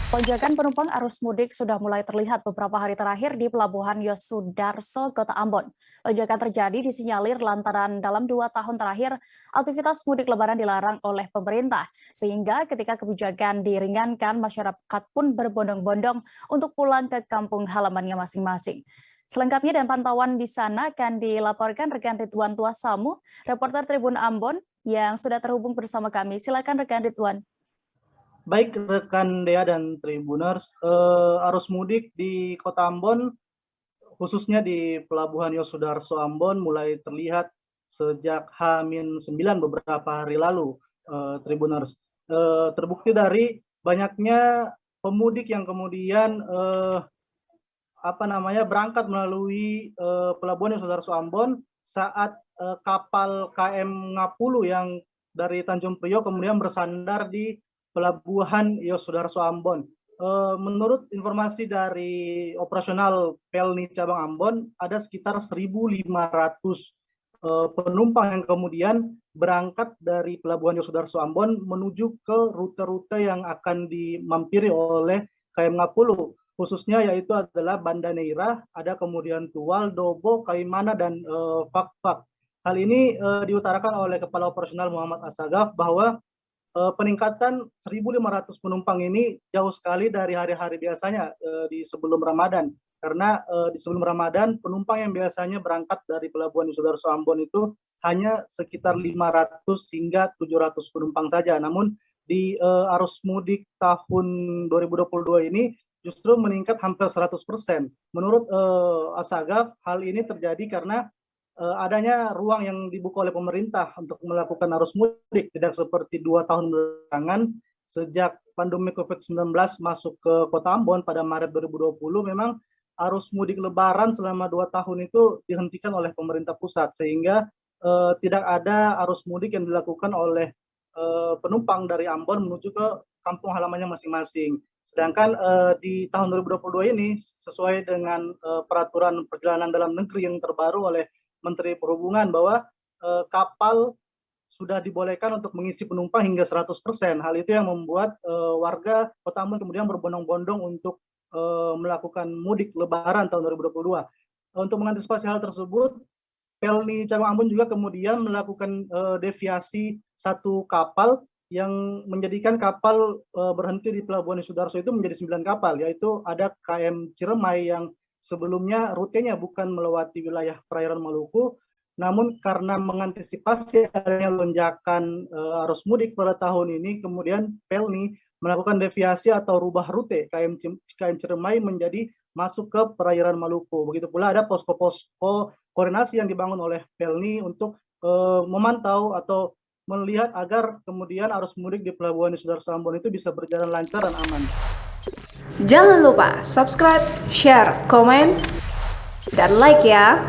Lonjakan penumpang arus mudik sudah mulai terlihat beberapa hari terakhir di Pelabuhan Yosudarso, Kota Ambon. Lonjakan terjadi disinyalir lantaran dalam 2 tahun terakhir aktivitas mudik lebaran dilarang oleh pemerintah. Sehingga ketika kebijakan diringankan, masyarakat pun berbondong-bondong untuk pulang ke kampung halamannya masing-masing. Selengkapnya dan pantauan di sana akan dilaporkan rekan Ridwan Tuasamu, reporter Tribun Ambon yang sudah terhubung bersama kami. Silakan rekan Ridwan. Baik rekan Dea dan Tribuners, arus mudik di Kota Ambon, khususnya di Pelabuhan Yosudarso Ambon mulai terlihat sejak H-9 beberapa hari lalu, Tribuners. Terbukti dari banyaknya pemudik yang kemudian berangkat melalui Pelabuhan Yosudarso Ambon saat kapal KM Ngapulu yang dari Tanjung Priok kemudian bersandar di Pelabuhan Yosudarso Ambon. Menurut informasi dari operasional Pelni Cabang Ambon, ada sekitar 1.500 penumpang yang kemudian berangkat dari Pelabuhan Yosudarso Ambon menuju ke rute-rute yang akan dimampiri oleh KM Ngapulu, khususnya yaitu adalah Banda Neira, ada kemudian Tual, Dobo, Kaimana, dan Fak-Fak. Hal ini diutarakan oleh Kepala Operasional Muhammad Asagaf bahwa peningkatan 1.500 penumpang ini jauh sekali dari hari-hari biasanya di sebelum Ramadan. Karena di sebelum Ramadan, penumpang yang biasanya berangkat dari Pelabuhan Yosudarso Ambon itu hanya sekitar 500 hingga 700 penumpang saja. Namun di arus mudik tahun 2022 ini justru meningkat hampir 100%. Menurut Asagaf, hal ini terjadi karena adanya ruang yang dibuka oleh pemerintah untuk melakukan arus mudik, tidak seperti 2 tahun belakangan sejak pandemi COVID-19 masuk ke Kota Ambon pada Maret 2020. Memang arus mudik Lebaran selama 2 tahun itu dihentikan oleh pemerintah pusat, sehingga tidak ada arus mudik yang dilakukan oleh penumpang dari Ambon menuju ke kampung halamannya masing-masing. Sedangkan di tahun 2022 ini, sesuai dengan peraturan perjalanan dalam negeri yang terbaru oleh Menteri Perhubungan, bahwa kapal sudah dibolehkan untuk mengisi penumpang hingga 100%. Hal itu yang membuat warga Kota Ambon kemudian berbondong-bondong untuk melakukan mudik Lebaran tahun 2022. Untuk mengantisipasi hal tersebut, Pelni Cabang Ambon juga kemudian melakukan deviasi satu kapal yang menjadikan kapal berhenti di Pelabuhan Yosudarso itu menjadi 9 kapal, yaitu ada KM Ciremai yang sebelumnya rutenya bukan melewati wilayah perairan Maluku, namun karena mengantisipasi adanya lonjakan arus mudik pada tahun ini, kemudian Pelni melakukan deviasi atau rubah rute KM Ciremai menjadi masuk ke perairan Maluku. Begitu pula ada posko-posko koordinasi yang dibangun oleh Pelni untuk memantau atau melihat agar kemudian arus mudik di Pelabuhan Yosudarso Ambon itu bisa berjalan lancar dan aman. Jangan lupa subscribe, share, komen, dan like ya.